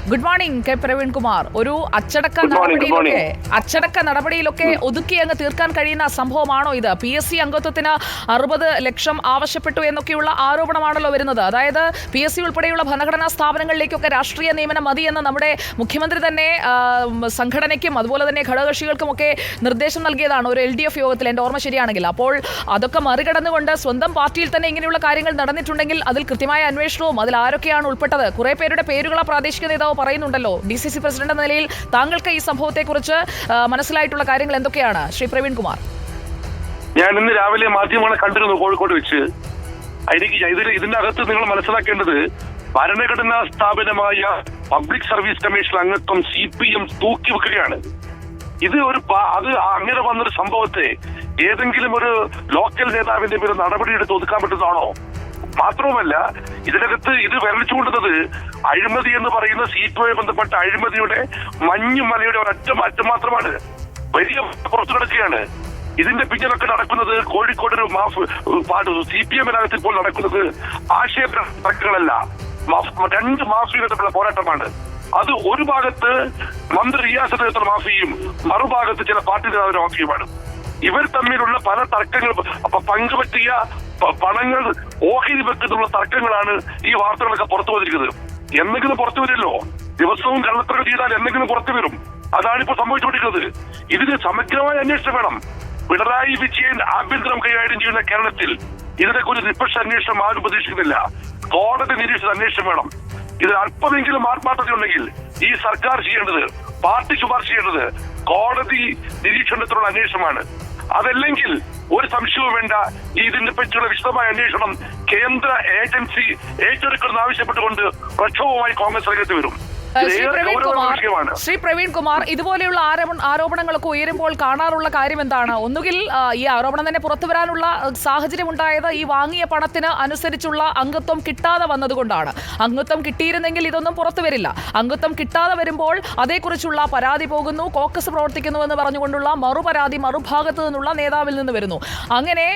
Good morning K Praveen Kumar. ഒരു അച്ചടക്ക നടപടിയിലൊക്കെ ഒതുക്കി അങ്ങ് തീർക്കാൻ കഴിയുന്ന സംഭവമാണോ ഇത്? PSC അംഗത്വത്തിന് 60 ലക്ഷം ആവശ്യപ്പെട്ടു എന്നൊക്കെയുള്ള ആരോപണമാണല്ലോ വരുന്നത്. അതായത് PSC ഉൾപ്പെടെയുള്ള ഭരണഘടനാ സ്ഥാപനങ്ങളിലേക്കൊക്കെ രാഷ്ട്രീയ നിയമനം മതി എന്ന് നമ്മുടെ മുഖ്യമന്ത്രി തന്നെ സംഘടനയ്ക്കും അതുപോലെ തന്നെ ഘടകകക്ഷികൾക്കുമൊക്കെ നിർദ്ദേശം നൽകിയതാണ് ഒരു LDF യോഗത്തിൽ, എൻ്റെ ഓർമ്മ ശരിയാണെങ്കിൽ. അപ്പോൾ അതൊക്കെ മറികടന്നുകൊണ്ട് സ്വന്തം പാർട്ടിയിൽ തന്നെ ഇങ്ങനെയുള്ള കാര്യങ്ങൾ നടന്നിട്ടുണ്ടെങ്കിൽ അതിൽ കൃത്യമായ അന്വേഷണവും അതിൽ ആരൊക്കെയാണ് ഉൾപ്പെട്ടത്, കുറെ പേരുടെ പേരുകൾ പ്രാദേശിക നേതാവ് പറയുന്നുണ്ടല്ലോ. DCC പ്രസിഡന്റ് എന്ന നിലയിൽ താങ്കൾക്ക് ഈ സംഭവത്തെക്കുറിച്ച് മനസ്സിലായിട്ടുള്ള കാര്യങ്ങൾ എന്തൊക്കെയാണ് ശ്രീ പ്രവീൺ കുമാർ? ഞാൻ ഇന്ന് രാവിലെ മാധ്യമങ്ങളെ കണ്ടിരുന്നു കോഴിക്കോട് വെച്ച്. ഇതിന്റെ അകത്ത് നിങ്ങൾ മനസ്സിലാക്കേണ്ടത് ഭരണഘടനാ സ്ഥാപനമായ പബ്ലിക് സർവീസ് കമ്മീഷൻ അംഗത്വം CPM തൂക്കിവെക്കുകയാണ്. ഇത് അത് അങ്ങനെ വന്നൊരു സംഭവത്തെ ഏതെങ്കിലും ഒരു ലോക്കൽ നേതാവിന്റെ പേര് നടപടിയെടുത്ത് ഒതുക്കാൻ പറ്റുന്നതാണോ? മാത്രവുമല്ല, ഇതിനകത്ത് ഇത് വിരലിച്ചുകൊണ്ടുന്നത് അഴിമതി എന്ന് പറയുന്ന സീറ്റുമായി ബന്ധപ്പെട്ട അഴിമതിയുടെ മഞ്ഞുമലയുടെ ഒരറ്റം മാത്രമാണ്. വലിയ പുറത്തു കിടക്കുകയാണ്. ഇതിന്റെ പിന്നിലൊക്കെ നടക്കുന്നത് കോഴിക്കോട് ഒരു CPM-നകത്ത് ഇപ്പോൾ നടക്കുന്നത് ആശയ തർക്കങ്ങളല്ല, 2 മാഫിയകളുടെ പോരാട്ടമാണ്. അത് ഒരു ഭാഗത്ത് മന്ത്രി റിയാസ് നേതൃത്വ മാഫിയും മറുഭാഗത്ത് ചില പാർട്ടി നേതാവിന്റെ മാഫിയുമാണ്. ഇവർ തമ്മിലുള്ള പല തർക്കങ്ങൾ, പങ്കുപറ്റിയ പണങ്ങൾ ഓഹരി വെക്കുന്നുള്ള തർക്കങ്ങളാണ് ഈ വാർത്തകളൊക്കെ പുറത്തു വന്നിരിക്കുന്നത്. എന്തെങ്കിലും പുറത്തു വരില്ലോ, ദിവസവും കള്ളത്തരം ചെയ്താൽ എന്തെങ്കിലും പുറത്തു വരും. അതാണിപ്പോ സംഭവിച്ചുകൊണ്ടിരിക്കുന്നത്. ഇതിന് സമഗ്രമായ അന്വേഷണം വേണം. പിണറായി വിജയൻ ആഭ്യന്തരം കൈകാര്യം ചെയ്യുന്ന കേരളത്തിൽ ഇതിനെക്കുറിച്ച് നിഷ്പക്ഷ അന്വേഷണം ആരും പ്രതീക്ഷിക്കുന്നില്ല. കോടതി നിരീക്ഷിച്ച അന്വേഷണം വേണം. ഇതിൽ അല്പമെങ്കിലും ആത്മാർത്ഥതയുണ്ടെങ്കിൽ ഈ സർക്കാർ ചെയ്യേണ്ടത്, പാർട്ടി ശുപാർശ ചെയ്യേണ്ടത് കോടതി നിരീക്ഷണത്തിലുള്ള അന്വേഷണമാണ്. അതല്ലെങ്കിൽ ഒരു സംശയവും വേണ്ട, ഇതിനെ പറ്റിയുള്ള വിശദമായ അന്വേഷണം കേന്ദ്ര ഏജൻസി ഏറ്റെടുക്കണമെന്ന് ആവശ്യപ്പെട്ടുകൊണ്ട് പ്രക്ഷോഭവുമായി കോൺഗ്രസ് രംഗത്ത് വരും. ശ്രീ പ്രവീൺ കുമാർ, ഇതുപോലെയുള്ള ആരോപണങ്ങളൊക്കെ ഉയരുമ്പോൾ കാണാറുള്ള കാര്യം എന്താണ്? ഒന്നുകിൽ ഈ ആരോപണം തന്നെ പുറത്തു വരാനുള്ള സാഹചര്യം ഉണ്ടായത് ഈ വാങ്ങിയ പണത്തിന് അനുസരിച്ചുള്ള അംഗത്വം കിട്ടാതെ വന്നതുകൊണ്ടാണ്. അംഗത്വം കിട്ടിയിരുന്നെങ്കിൽ ഇതൊന്നും പുറത്തു വരില്ല. അംഗത്വം കിട്ടാതെ വരുമ്പോൾ അതേക്കുറിച്ചുള്ള പരാതി പോകുന്നു, കോക്കസ് പ്രവർത്തിക്കുന്നുവെന്ന് പറഞ്ഞുകൊണ്ടുള്ള മറുപരാതി മറുഭാഗത്തു നിന്നുള്ള നേതാവിൽ നിന്ന് വരുന്നു. അങ്ങനെ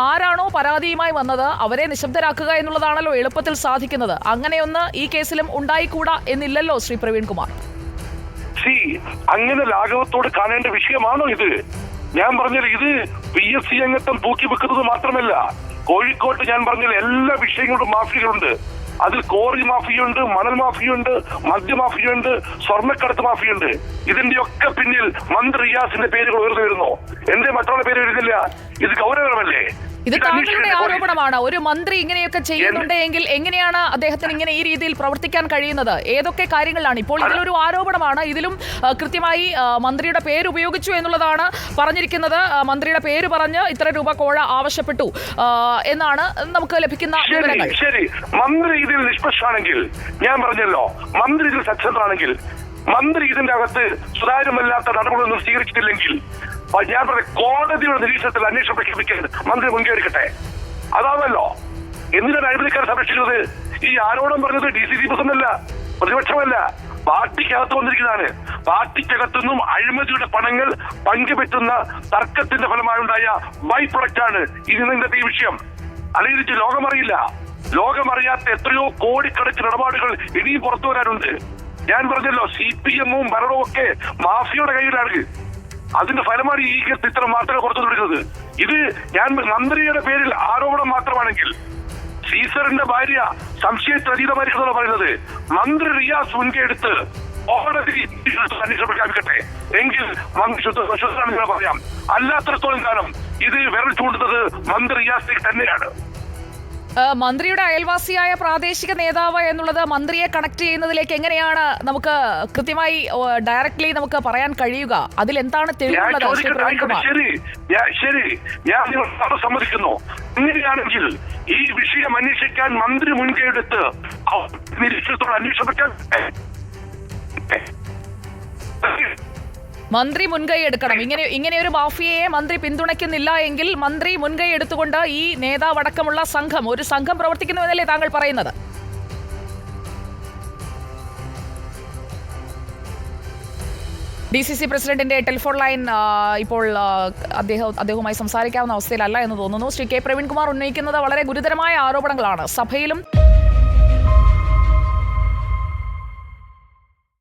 ആരാണോ പരാതിയുമായി വന്നത് അവരെ നിശബ്ദരാക്കുക എന്നുള്ളതാണല്ലോ എളുപ്പത്തിൽ സാധിക്കുന്നത്. അങ്ങനെയൊന്ന് ഈ കേസിലും ഉണ്ടായിക്കൂടാ എന്നില്ലല്ലോ ശ്രീ പ്രവീൺ കുമാർ. അങ്ങനെ ലാഘവത്തോട് കാണേണ്ട വിഷയമാണോ ഇത്? ഞാൻ പറഞ്ഞത് ഇത് PSC അംഗത്വം തൂക്കി വെക്കുന്നത് മാത്രമല്ല, കോഴിക്കോട്ട് ഞാൻ പറഞ്ഞ എല്ലാ വിഷയങ്ങളും മാഫിയകളുണ്ട്. അതിൽ കോറി മാഫിയുണ്ട്, മണൽ മാഫിയുണ്ട്, മദ്യ മാഫിയുണ്ട്, സ്വർണ്ണക്കടത്ത് മാഫിയുണ്ട്. ഇതിന്റെയൊക്കെ പിന്നിൽ മന്ത്രി റിയാസിന്റെ പേരുകൾ ഉയർന്നു വരുന്നു. എന്റെ മറ്റുള്ള പേര് വരുന്നില്ല. ഇത് ഗൗരവമല്ലേ? ഇത് താങ്കളുടെ ആരോപണമാണ്. ഒരു മന്ത്രി ഇങ്ങനെയൊക്കെ ചെയ്യുന്നുണ്ടെങ്കിൽ എങ്ങനെയാണ് അദ്ദേഹത്തിന് ഇങ്ങനെ ഈ രീതിയിൽ പ്രവർത്തിക്കാൻ കഴിയുന്നത്? ഏതൊക്കെ കാര്യങ്ങളിലാണ്? ഇപ്പോൾ ഇതിലൊരു ആരോപണമാണ്. ഇതിലും കൃത്യമായി മന്ത്രിയുടെ പേര് ഉപയോഗിച്ചു എന്നുള്ളതാണ് പറഞ്ഞിരിക്കുന്നത്. മന്ത്രിയുടെ പേര് പറഞ്ഞ് ഇത്ര രൂപ കോഴ ആവശ്യപ്പെട്ടു എന്നാണ് നമുക്ക് ലഭിക്കുന്ന വിവരങ്ങൾ. ശരി, മന്ത്രി ഇതിൽ നിഷ്പക്ഷമാണെങ്കിൽ, ഞാൻ പറഞ്ഞല്ലോ, മന്ത്രി ഇതിൽ സത്യസന്ധനാണെങ്കിൽ, മന്ത്രി ഇതിന്റെ അകത്ത് സുതാര്യമല്ലാത്ത നടപടികളൊന്നും സ്വീകരിച്ചിട്ടില്ലെങ്കിൽ, ഞാൻ പറഞ്ഞ കോടതിയുടെ നിരീക്ഷണത്തിൽ അന്വേഷണം പ്രഖ്യാപിക്കാൻ മന്ത്രി മുൻകൈ എടുക്കട്ടെ. അതാണല്ലോ എന്തിനാണ് അഴിമതിക്കാരെ സംരക്ഷിക്കുന്നത്? ഈ ആരോപണം പറഞ്ഞത് DCC പ്രസിഡന്റല്ല, പ്രതിപക്ഷമല്ല, പാർട്ടിക്കകത്ത് വന്നിരിക്കുന്നതാണ്. പാർട്ടിക്കകത്തുനിന്നും അഴിമതിയുടെ പണങ്ങൾ പങ്കുപറ്റുന്ന തർക്കത്തിന്റെ ഫലമായുണ്ടായ ബൈ പ്രൊഡക്റ്റ് ആണ് ഇന്നത്തെ ഈ വിഷയം. അല്ലെങ്കിൽ ഇത് ലോകമറിയില്ല. ലോകമറിയാത്ത എത്രയോ കോടിക്കണക്കിന് ഇടപാടുകൾ ഇനിയും പുറത്തു വരാനുണ്ട്. ഞാൻ പറഞ്ഞല്ലോ, CPM-ഉം ഭരണവും ഒക്കെ മാഫിയയുടെ കയ്യിലാണ്. അതിന്റെ ഫലമാണ് ഈ ഇത്തരം വാർത്തകൾ പുറത്തു വിടുന്നത്. ഇത് ഞാൻ മന്ത്രിയുടെ പേരിൽ ആരോപണം മാത്രമാണെങ്കിൽ, സീസറിന്റെ ഭാര്യ സംശയത്തിനതീതമായിരിക്കുന്നതാണ് പറയുന്നത്. മന്ത്രി റിയാസ് മുൻകൈ എടുത്ത് കോടതി അന്വേഷണം പ്രഖ്യാപിക്കട്ടെ, എങ്കിൽ മന്ത്രി ശുദ്ധമാണെന്ന് പറയാം. അല്ലാത്തടത്തോളം കാലം ഇത് വിരൽ ചൂണ്ടുന്നത് മന്ത്രി റിയാസിലേക്ക് തന്നെയാണ്. മന്ത്രിയുടെ അയൽവാസിയായ പ്രാദേശിക നേതാവ് എന്നുള്ളത് മന്ത്രിയെ കണക്ട് ചെയ്യുന്നതിലേക്ക് എങ്ങനെയാണ് നമുക്ക് കൃത്യമായി ഡയറക്ട്ലി നമുക്ക് പറയാൻ കഴിയുക? അതിലെന്താണ് തെളിവുള്ളത്? ശരി, ഞാൻ സമ്മതിക്കുന്നു. ഇങ്ങനെയാണെങ്കിൽ ഈ വിഷയം അന്വേഷിക്കാൻ മന്ത്രി മുൻകൈയെടുത്ത് നിരീക്ഷണത്തോടെ അന്വേഷിക്കാൻ മന്ത്രി മുൻകൈ എടുക്കണം. ഇങ്ങനെ ഒരു മാഫിയയെ മന്ത്രി പിന്തുണയ്ക്കുന്നില്ല എങ്കിൽ മന്ത്രി മുൻകൈ എടുത്തുകൊണ്ട് ഈ നേതാവടക്കമുള്ള ഒരു സംഘം പ്രവർത്തിക്കുന്നുവെന്നല്ലേ താങ്കൾ പറയുന്നത്? DCC പ്രസിഡന്റിന്റെ ടെലിഫോൺ ലൈൻ ഇപ്പോൾ അദ്ദേഹവുമായി സംസാരിക്കാവുന്ന അവസ്ഥയിലല്ല എന്ന് തോന്നുന്നു. ശ്രീ കെ പ്രവീൺ കുമാർ ഉന്നയിക്കുന്നത് വളരെ ഗുരുതരമായ ആരോപണങ്ങളാണ്. സഭയിലും